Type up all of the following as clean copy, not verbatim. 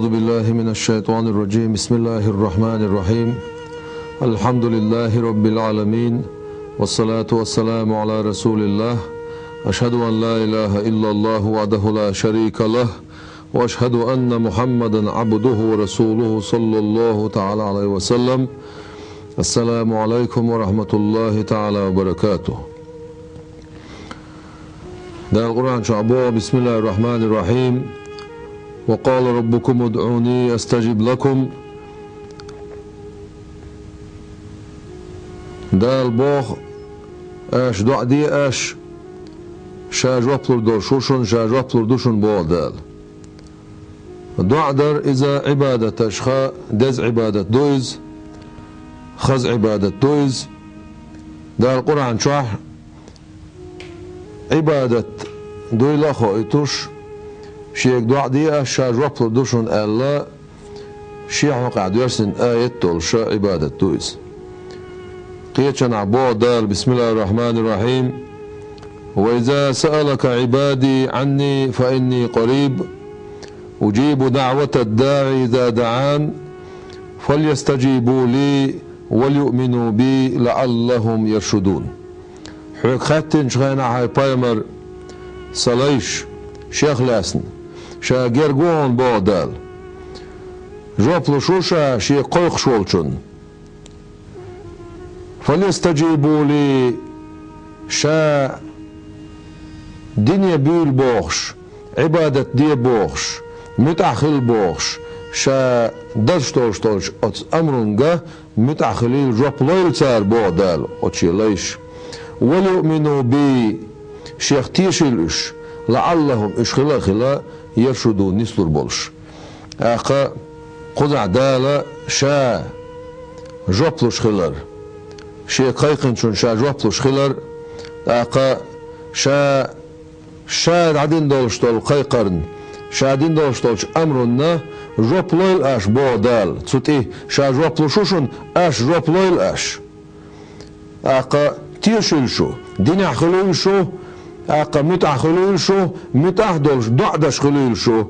أعوذ بالله من الشيطان الرجيم. بسم الله الرحمن الرحيم. الحمد لله رب العالمين، والصلاة والسلام على رسول الله. أشهد أن لا إله إلا الله وحده لا شريك له، وأشهد أن محمدا عبده ورسوله صلى الله تعالى عليه وسلم. السلام عليكم ورحمة الله تعالى وبركاته. ده القرآن شعبه. بسم الله الرحمن الرحيم. وقال ربكم ادعوني استجب لكم. ده البوخ اش دع دي اش شاج وابلر دور شوشن شاج وابلر دوشن بو دال دع در اذا عبادة اشخا دز عبادة دويز خز عبادة دويز. ده القرآن شرح عبادة دوي لاخو اتوش شيك دعا دي شاج وابلر دوشن الا شيخ وقع ديرسن آية تولشا عبادة دويز. قيتشن عبو دال. بسم الله الرحمن الرحيم. وإذا سألك عبادي عني فإني قريب أجيب دعوة الداعي إذا دعان فليستجيبوا لي وليؤمنوا بي لعلهم يرشدون. حيك خاتن شغينا هاي بايمر صليش شيخ لاسن شاقير قوان بو دال جوبلو شوشا شي قويق شولشن فليستجيبوا لي شا دنيا بيل بوخش عبادة دي بوخش متأخل بوخش شا دلش تولش تولش أمرنجا متأخلين جوبلو تار بو دال أتشي ليش وليؤمنوا بي شيخ تيشيلش لعلهم اشخلا خلا يرشدون نسلر بولش اقا قضع دالا شا جوبلوش خلر شي قيقنشون شا جوبلوش خلر اقا شا عدين دولش تول قيقرن شا عدين دولش تولش امرنا جوبلويل اش بو دال تسوتي شا جوبلوشوشون اش جوبلويل اش اقا تيشيلشو دينع خلويل شو اقا متع خلول شو متع دولش دعدش خلول شو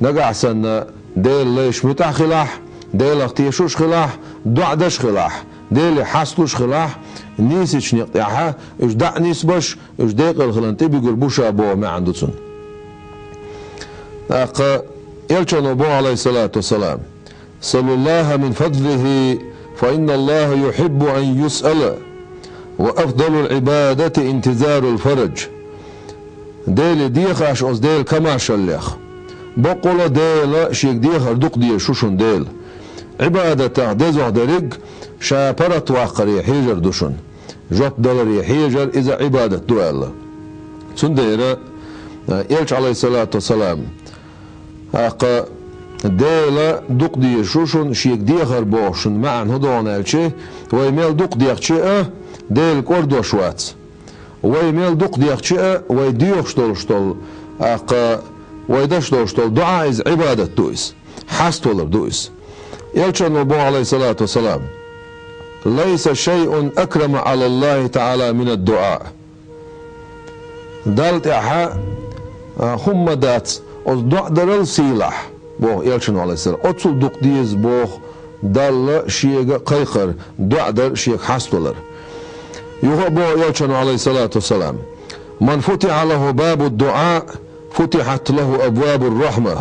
نقع سنة ديل ليش متع خلاح ديل اختيشوش خلاح دعدش خلاح ديل حاستوش خلاح نيسيش نقطعها اش دع نيسبش اش ديق الخلنتي بيقول بوشا ابو ما عنده سن. اقا يلشن ابو عليه الصلاة والسلام صلى الله من فضله فإن الله يحب أن يسأل وأفضل العبادة انتظار الفرج. ديل ديخاش أز ديل كما شليخ بقول ديل شيك ديخ دوق دي شوشن ديل عبادة ديزوح دريق شابرت واقر يحيجر دوشن جوب دولار يحيجر إذا عبادة دوال سنديرة يلش عليه الصلاة والسلام أقا ديل دوق دي شوشن شيك ديخر بوشن معن هدوان الشي ويميل دوق ديخ شيء ديل كوردو شواتس ويميل دوق ديخ شيء ويديوخ شتول اقا ويدشتول دعاء از عبادة دويس حاستولر دويس. يلشن النبي عليه الصلاة والسلام ليس شيء أكرم على الله تعالى من الدعاء. دالت احا هم دات الدعاء درل سيلاح بو يلشن عليه السلام اتسل دوق ديز بوخ دال شيء قيقر دعاء در شيء حاستولر يهبو يلشن عليه الصلاة والسلام من فتح له باب الدعاء فتحت له أبواب الرحمة.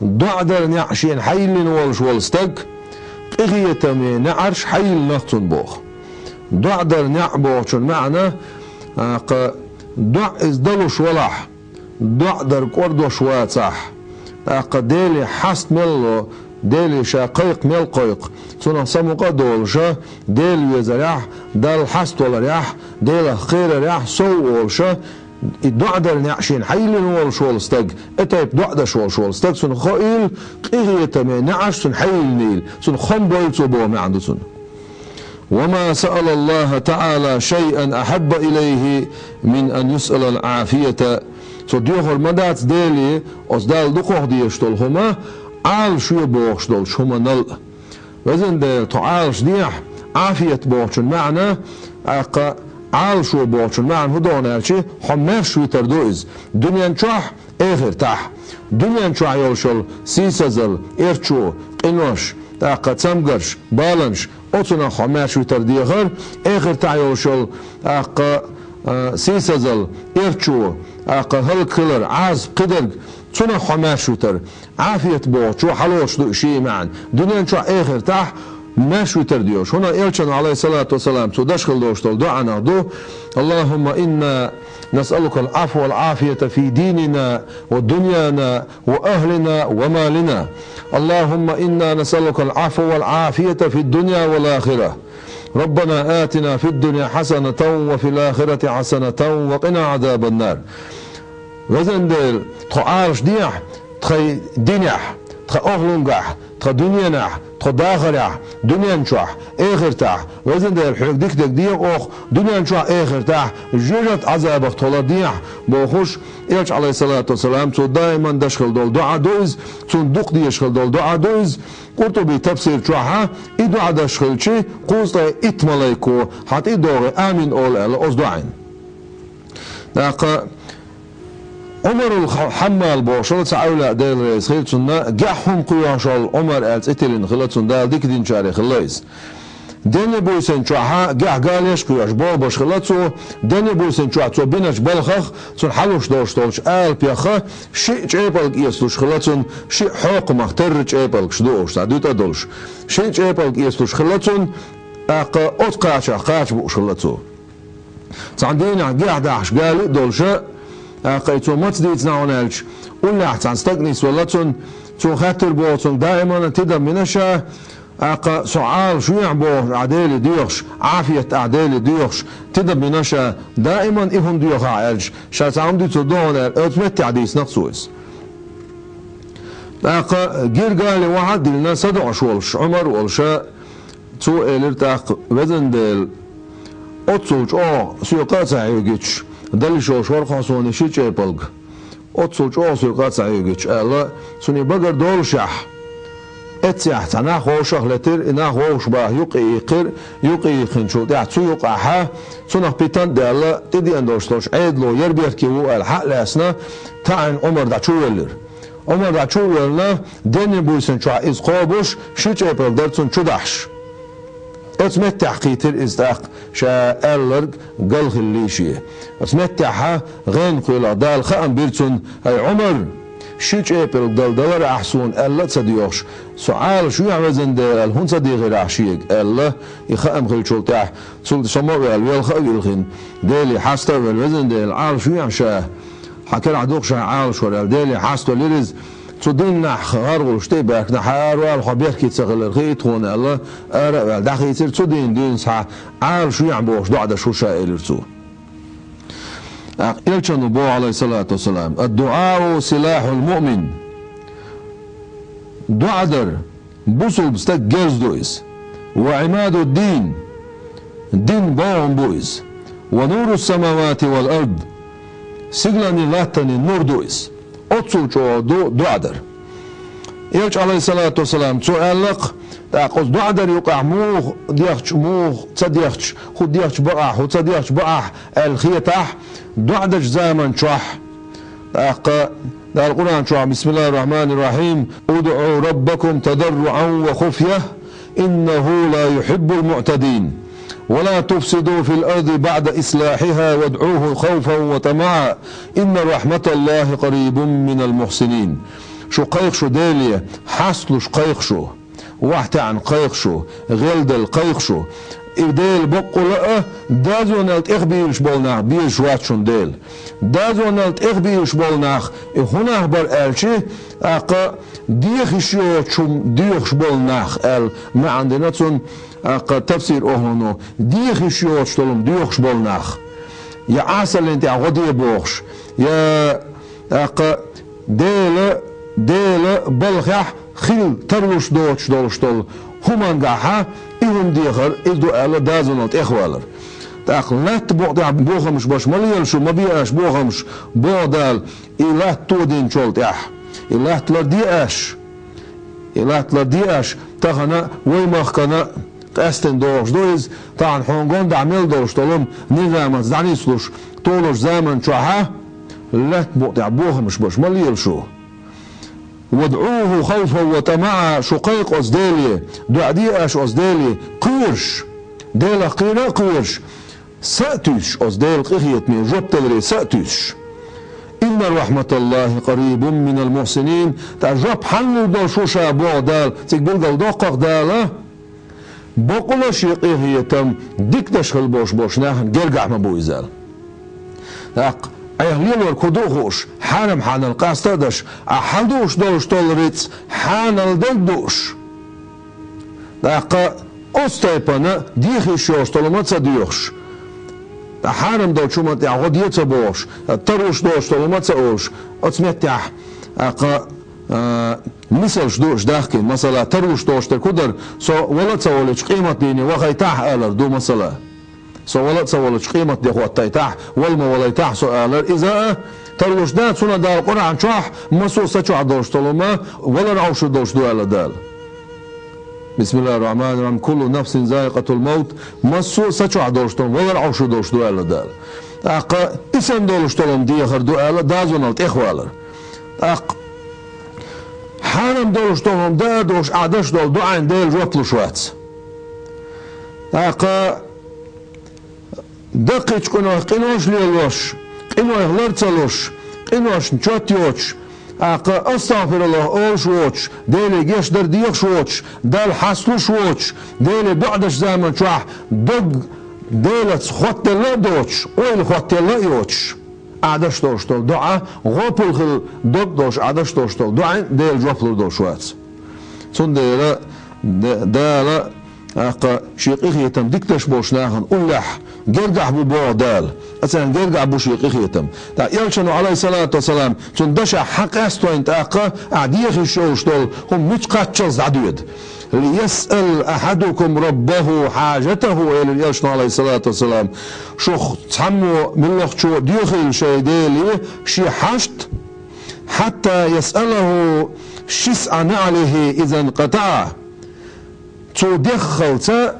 دعاء در نعشين حيل والش والستق إغية من نعرش حيل نختن بوخ دعاء در نعبوش معنى دعاء ازدلوش ولح دعاء در كوردوش واتح ديلي حست ملو ديلي شاقيق مل قيق سنة سمقا دولشا ديل يزريح دال حست ولا ريح ديل خير ريح سو ولشا الدعاء در نعشين حيل والش والستق اتايب دعاء در والستق سن خائل قيغية من نعش سن حيل نيل سن خم بويل سبو ما عنده سن. وما سأل الله تعالى شيئا أحب إليه من أن يسأل العافية. صديقه المدات ديلي أصدال دقوه ديشتول هما عال شو بوخشدول شما نل وزن ديل تعالش ديح عافية بوخشن معنى عال شو بوشن معن هدون الشي حمر شو تردوز دنيا نشوح اخر تح دنيا نشوح يولشل سيسزل ارشو قنوش تاقا تسمقرش بالنش اوتنا حمر شو ترديخر اخر تح يولشل تاقا سيسزل ارشو تاقا هلكلر عاز قدر تنا حمر شو تر عافية بوش شو حلوش دو شي معن دنيا نشوح اخر تح ما شو ترديوش هنا إلشان عليه الصلاة والسلام تدشخل دوشتل دعنا دو اللهم إنا نسألك العفو والعافية في ديننا ودنيانا وأهلنا ومالنا اللهم إنا نسألك العفو والعافية في الدنيا والآخرة ربنا آتنا في الدنيا حسنة وفي الآخرة حسنة وقنا عذاب النار وزن ديل تخارش ديح تخي دينيح تخي أغلنقح تخي دنيانح تخي داخلح دنيا نشوح اخر تاح وزن دير الحق ديك ديك اوخ دنيا نشوح اخر تاح جوجت عذابك طول ديح بوخوش إلش عليه الصلاة والسلام تو دائما دشخل دول دعا دوز صندوق دي يشخل دول دعا دوز قرطبي تفسير شوحا إدعا دشخل شي قوسطا إتماليكو حتى إدوغي آمين أول ألا أصدعين عمر الحمال بوشل تعاولا ديل رئيس خيلتنا جاحهم قياشل عمر ألت إتلين خلتون دال ديك دين شاري خلايس دني بوسن شوحا جاح قاليش قياش بابش خلتو دني بوسن شوحا تو بينش بلخخ تون حلوش دوشتولش آل بيخا شيء جيبالك يسلوش خلتون شيء حق مختر جيبالك شدوش تعدوت أدولش شيء جيبالك يسلوش خلتون أتقاش قاش بوش خلتو تعندين جاح داحش قالي دولشا قيتو ما تديت ناونالش ولا حتى استقنيس ولا تون خاطر بوتون دائما تدم منشا سؤال شو يعبو عدالي ديوخش عافية عدالي ديوخش تدم منشا دائما إهم ديوخ عالش شات عمدي تدون أتمتع عديس نقصويس جير قالي واحد دلنا صدق شولش عمر والشا تو إلرتاق وزن ديل أتصوج سيقات عيوغيتش دل شوشور خاصوني شي جيبلغ أتصوج سيقات عيوغيتش ألا سوني بقر دول شح اتسيح تنا خوشخ لتر إنا خوش باه يقيقر يقيقن شو دع تسو يقعها سنخ بيتان دالا تدي اندوشتوش عيدلو يربير كيو الحق لاسنا تعن عمر دا تشولر عمر دا تشولرنا دني بويسن شو إز قابوش شي جيبلغ درتون شو دحش اسمت تحقيتر ازداق شا ألرق قلخ الليشية اسمتها غين قيلا دال خام بيرتون هاي عمر شيج ايبل دال دلار احسون ألا تصديوش سؤال شو يعمزن دال الهون صديق راشيق ألا يخام خيل شولتاح سلط شمار الويل خاقلخين دالي حاستا والوزن دال عال شو يعشاه حكر عدوق شا عال شوال دالي حاستا ليرز تدين خار ولشتي باك نحار والخبير كي تسغل الخيط هون الله ارا داخل يصير تدين دين صح عال شو يعملوش دعاء شو شائل رسو يلشن النبي عليه الصلاة والسلام الدعاء سلاح المؤمن دعاء در بوصل بستك جيز دويس وعماد الدين دين باهم بويس ونور السماوات والأرض سجلني لاتني النور دويس أتصل شو دعاء در يلش عليه الصلاة والسلام سؤالك تأخذ دعاء در يقع موخ ديخش موخ تصديخش خد ديخش بقع خد تصديخش بقع الخيتاح دعاء در زمن شح ده القرآن شو بسم الله الرحمن الرحيم ادعوا ربكم تضرعا وخفية إنه لا يحب المعتدين ولا تفسدوا في الأرض بعد إصلاحها وادعوه خوفا وطمعا إن رحمة الله قريب من المحسنين شو قيق شو دالية حصلوا قيق شو واحد عن قيق شو غلد القيق شو إبدال بقوا لأ دازو نالت إخبيرش بولناخ بيش واتشون ديل دازو نالت إخبيرش بولناخ هنا بر ألشي أقا ديخشيو تشوم ديخش بولناخ أل ما عندنا تون أقا تفسير أهلونو ديخشيو تشتولم ديخش بولناخ يا عسل انت عغدي بوخش يا أقا ديل بلخح خيل تروش دوش دولشتول همان قاحا إهم ديخر إدو ألا دازونات إخوالر تأخل لا تبوغ بوغمش باش مليالشو ما بيأش بوغمش بوغدال إلا تودين شولت إح إلا تلرديأش إلا تلرديأش تغنى ويماخ كنا قاستن دوش دويز طبعا حونغون دعمل دوش طولم نظام زعني سلوش طولش زمن شوها لا تعبوها مش باش ما اللي يلشوه وادعوه خوفا وطمعا شقيق أصدالي دعديئش أصدالي قيرش ديلا قيرا قيرش سأتوش أصدال قيخيتني جبتلري سأتوش إن رحمة الله قريب من المحسنين تعجب حنو دو شوشا بوع دال تقبل دقق دالا بقول شيء قيخيتم ديك دشخل بوش ناهن جرقع مبويزال أهلين والكدوخوش حانم حان القاستدش أحدوش دوش تولريتس حان الدلدوش داقا أستيبنا ديخي شوش طولمتسا ديوش حانم دو شومت يعود يتبوش تروش دوش طولمتسا اوش أتمتح أقا مثلش دوش داخكي مثلا تروش دوش تكودر سو ولتسا ولش قيمة ديني وخيتاح آلر دو مثلا سوالت سوالت قيمة دي خو تيتاح والما ولا يتاح سؤال إذا تروش دات سنة دال قرآن شاح مسو سچو دوش طلما ولا رعوش دوش دوال دال بسم الله الرحمن الرحيم كل نفس ذائقة الموت مسو سچو دوش طلما ولا رعوش دوش دوال دال أق اسم دولش طلم دي آخر دوال دازونالت إخوالر أق حانم دولش طلم دا دوش عدش دول دعين ديل جوتلو شوات أق دقيق كنا قنوش ليلوش قنوش لرتلوش قنوش نشاتيوش استغفر الله اولش ووتش ديلي جيش در ديخش ووتش دال حسلوش ووتش ديلي بعدش زمن شوح دق ديلت خوت الله دوتش ويل خوت الله يوتش عدش دوش تول دعا غوبل خل دق دوش عدش دوش تول دعا ديل جوفلو دوش وات سون ديلا دالا شيقيخ يتم ديكتش بوشناهن أولح جرجع بو دال أصلا جرجع بو شيقيخ يتم تا يلشنو عليه الصلاة والسلام تون دشا حق استوين تاقا عديخ الشوش دول هم متقاتشز عدود ليسأل أحدكم ربه حاجته إلى يلشنو عليه الصلاة والسلام شوخ تحمو من لخ شو ديخل شيديلي شي حشت حتى يسأله شسع نعله إذا انقطع تو دخلت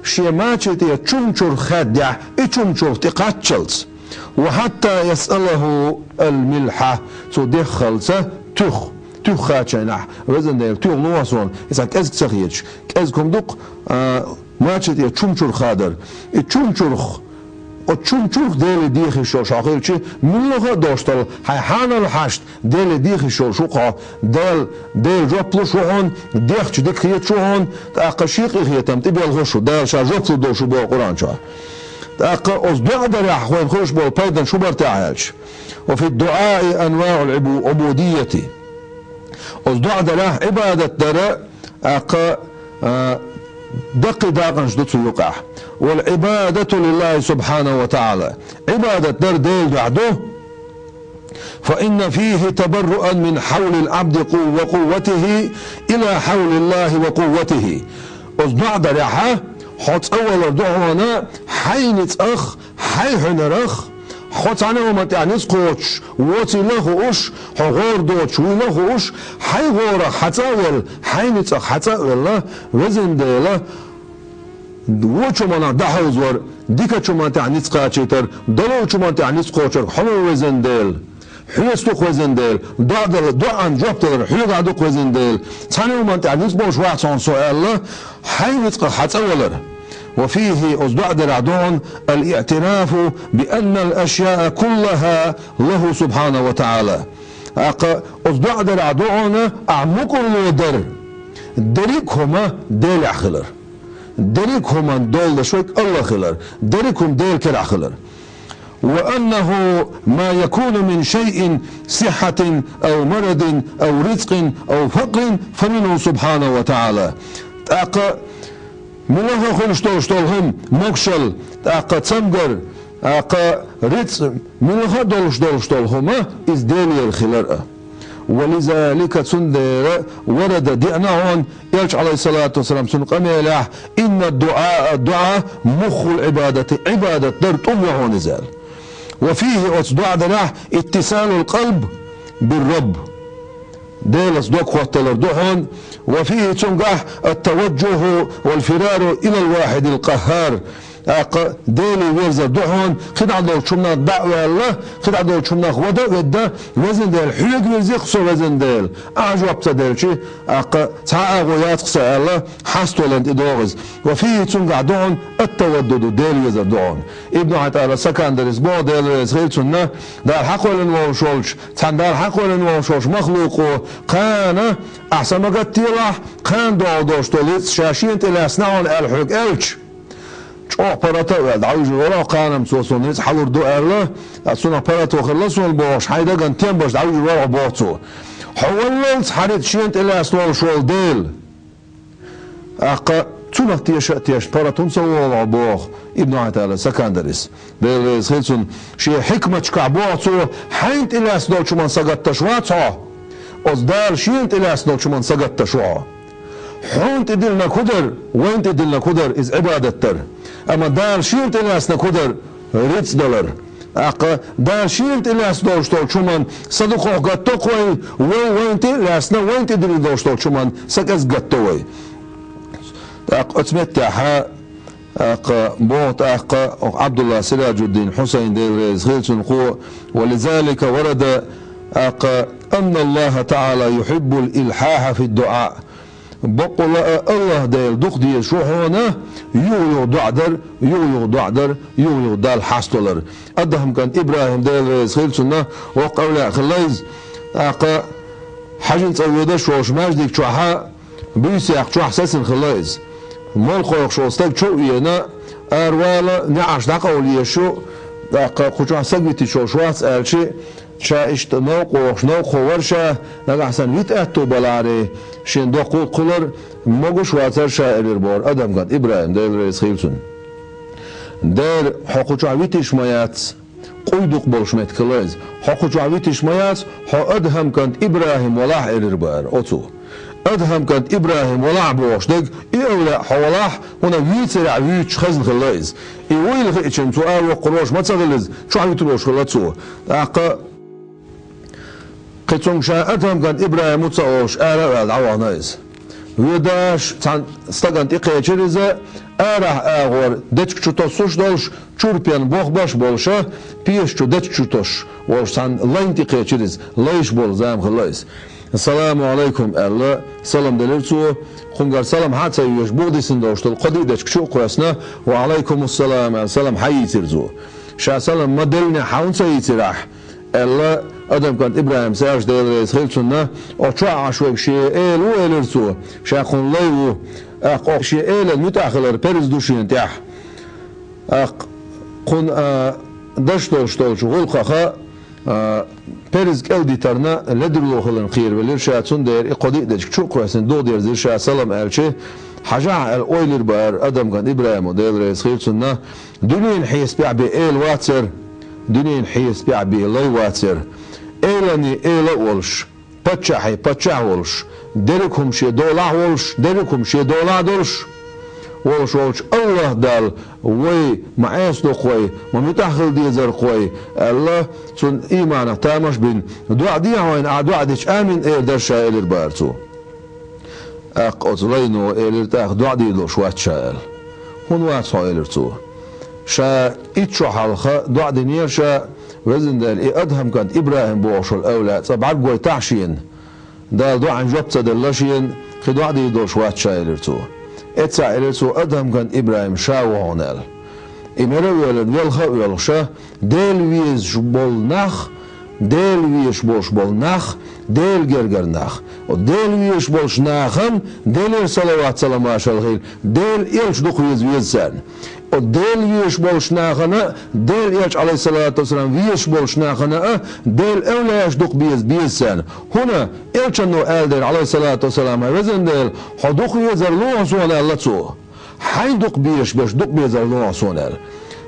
شيماتشت يتشمشر خدع يتشمشر تقاتشلت وحتى يسأله الملحة تو دخلت تخاتشنح وزن دير تو نواسون إذا كأزك سخيتش كأزكم دق ماتشت يتشمشر خادر يتشمشر وتشمشر ديل ديخي شو شاخير شي من لغة دوشتل هاي حانا الحشت ديل ديخي شو شوقع ديل جوبلو شوهون ديخ ديك خيط شوهون تاقا شيقي خيطم تبي الغشو ديل شا جوبلو دوشو بو القرآن شا تاقا أصبع دريح خوين خوش بو البايدن شو برتاعيش وفي الدعاء أنواع العبودية أصبع دريح عبادة درا أقا دق داقن شدتو يقع والعبادة لله سبحانه وتعالى عبادة در ديل بعده فإن فيه تبرؤا من حول العبد وقوته إلى حول الله وقوته أصدع دريحة حط أول دعوانا حينت أخ حيحن رخ حط عنه ومت يعني سقوش ووتي له أش حغور دوتش وله أش حيغور حتاول حينت أخ حتاول له وزن ديله وچمانا دهوز ور دیکه چمان تعنی سقاچیتر دلو چمان تعنی سقاچر حمو وزن دل حيستو خوزن دل دو عن جوب تدر حيو قعدو خوزن دل تاني من تعنی سبوش واحد صان سؤال حينت حتى ولر وفيه أصدع درعدون الاعتراف بأن الأشياء كلها له سبحانه وتعالى أصدع درعدون أعمق الودر دريكهما ديل خلر دريكهما دول شويك الله خلر دريكهم ديل كرع خلر وأنه ما يكون من شيء صحة أو مرض أو رزق أو فقر فمنه سبحانه وتعالى ملها خلشتولهم مكشل تسمجر رزق ملها دولشتولهم إز ديلي الخلر ولذلك تندر ورد دعناهن يلش عليه الصلاة والسلام سنقميله إن الدعاء مخ العبادة عبادة درت أمه نزال وفيه أصدع دلاه اتصال القلب بالرب ديلس دوك وطلر دهون. وفيه تنقح التوجه والفرار إلى الواحد القهار. ديلي ويرزر دهون خدع دول شمنا دعوة الله خدع دول شمنا خوضة ودا وزن ديل حيق ويرزي خصو وزن ديل أعجب تديل شي تعا غويات خصو الله حاستو لند إدوغز. وفيه تنقع دهون التودد ديل ويرزر دهون. ابن عطارة سكندرس بو ديل ويرزغير تنا دار حق ولن ووشولش تان دار حق ولن ووشولش مخلوقو قانا أحسن ما قد تيلاح قان دو دوشتوليس شاشين تلاسناون الحق ألش أوبراتور دعوج ولا قانم سوسونيس حلور دو أرلا أصلا أوبراتور خلصوا البوش حيدا كان تيمبش دعوج ولا بوتو حولت حريت شينت إلى أسوال شوال ديل تونا تيش براتون سووا بوخ ابن عتالة سكندرس ديل سخيلسون شي حكمة كعبوتو حينت إلى أسوال شو من سقط تشواتو أصدار شينت إلى أسوال شو من سقط تشوا حونت دلنا كدر وين دلنا كدر إز عبادة تر أما دار شينت إلاسنا كدر ريتس دولار دار شينت إلاس دوشتول شومان صدقوا قطو قوي وين إلاسنا وين تدري دوشتول شومان سكز قطوي أتمتع بوت عبد الله سراج الدين حسين دير زغيلسون قوة. ولذلك ورد أن الله تعالى يحب الإلحاح في الدعاء. بقول الله ديل دق ديل شو هنا يو دعدر دال حاستولر أدهم كان إبراهيم ديل سخيلسنا وقوله خلايز حاجة تسويده شوش ماجدك شوحا بيسيق شوح ساسن خلايز مال خويق شوستك شو ينا أروالا نعش دقولي شو خشوح سقبتي شوشواس ألشي شايشت نوق ورشة نجحسن ويتأتو بلاري شين دقو قلر مجوش واتر شائر بار أدم قد إبراهيم دير رئيس خيلسون دير حقوق عويتش مايات قيدوق بولشمت كلاز حقوق عويتش مايات أدهم كانت إبراهيم ولاح إربار أوتو أدهم كانت إبراهيم ولاح بوش دق إيولا حولاح هنا ويتسرع ويتش خزن خلاز إيويل خيتشن سؤال وقروش ما تغلز شو عويتلوش خلاتسو قيتهم شاءتهم كان إبراهيم متصوش آراء العوانيز ويداش تان استغنت إقيتشرزة آراء آغور دتك شتوسوش دولش چوربيان بوخ باش بولشا بيش چو دتك شتوش وش تان لاين تقيتشرز لايش بول زام خلايز. السلام عليكم الله سلام دلرتو خنجر سلام حتى يوش بودي سندوش القدي دتك شو قرسنا وعليكم السلام سلام حي ترزو شا سلام مدلنا حاون سيتراح الله أدم كانت إبراهيم ساج دير سخيلسنا أشوع شوي شيء إل وإلرسو شاخون ليو شيء إل المتأخر بيرز دوشين تاح قن دشتول شغل خا بيرز كودي ترنا لدرو خلن خير وليرشاتون دير إقدي دشك شو كويسن دو دير زيرشا سلام ألشي حاجة الأويلر بار أدم كان إبراهيم دير سخيلسنا دنين حيس بيع بإل واتر دنين حيس بيع بإلي واتر إيلاني إيلا ولش بتشح ولش دركم شي دولا ولش دركم شي دولا دولش ولش الله دال وي معاس دو خوي ومتاخل دي زر خوي الله سن إيمانه تامش بين دعاء دي وين دعاء ديش آمن إير درشا إلر بارتو أقصلينو إلر تاخ دعاء دي دوش وات شائل هون وات صا إلر تو شا إتشو حلقة دعاء دي نير شا وزن دال إيه أدهم كانت إبراهيم بوشل أولاد طبعا قوي تحشين دال دعاء جبت دلشين خدوع دي دوش وات شائل تو اتسع إلرتو أدهم كانت إبراهيم شاو هونال إمرو يولد والخا ويلشا ديل ويز شبول نخ ديل ويز شبول نخ ديل جرجر نخ وديل ويز شبول شناخم ديل صلوات سلام عشال ديل إلش دخ ويز سان وديل ويش بولش ناخنا ديل ياش عليه الصلاة والسلام ويش بولش ناخنا ديل أولا ياش دق بيز سان هنا إلش أنه آل عليه الصلاة والسلام وزن ديل حدق يزر لوع سونا اللتسو حين دق بيش باش دق بيزر لوع سونا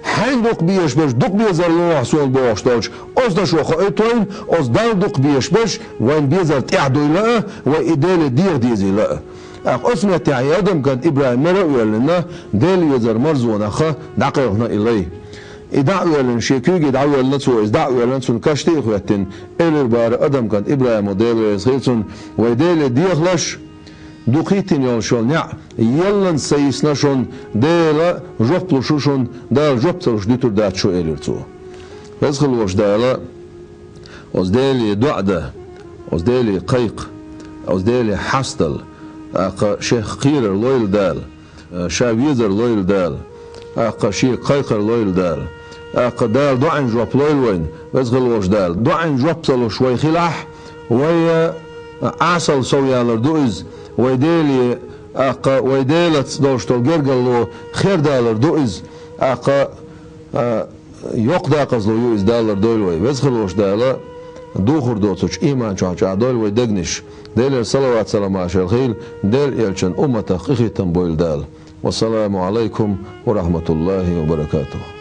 حين دق بيش باش دق بيزر لوع سونا بوش دولش أصدا شو خايتوين أصدال دق بيش باش وين بيزر تعدو لا وإدال دير ديزي لا أسمع تعيادم كان إبراهيم مرأي لنا ديل يزر مرزونا خا دقيقنا إليه دعوة لن شيكوجي دعوة لنسو إز دعوة لنسون كاشتي خواتين إلر بار أدم كان إبراهيم وديل ويسخيلسون ويديل ديخلش دوقيتين يول شول نع يلن سيسنشون ديلا جوبلوشوشون دال جوبتلوش ديتور دات شو إلرتو فيسخل وش دالا أز ديلي دعدة أز ديلي قيق أز ديلي حستل أقا شيخ قيرر لويل دال شاويزر لويل دال أقا شيخ قيقر لويل دال أقا دال دعين جوب لويل وين فيسخل وش دال دعين جوبتلو شوي خلاح ويا عسل سويالر دوئز ويديلي أقا ويديلت دوشتول جرجلو خير دالر دوئز أقا يوق داقز لو يوئز دالر دويل وي ويسخل وش دالا دوخر دوتش إيمان شاچا دويل وي دقنش ديل صلوات سلام عشر الخيل ديل يلشن أمتك إخي تنبويل دال والسلام عليكم ورحمة الله وبركاته.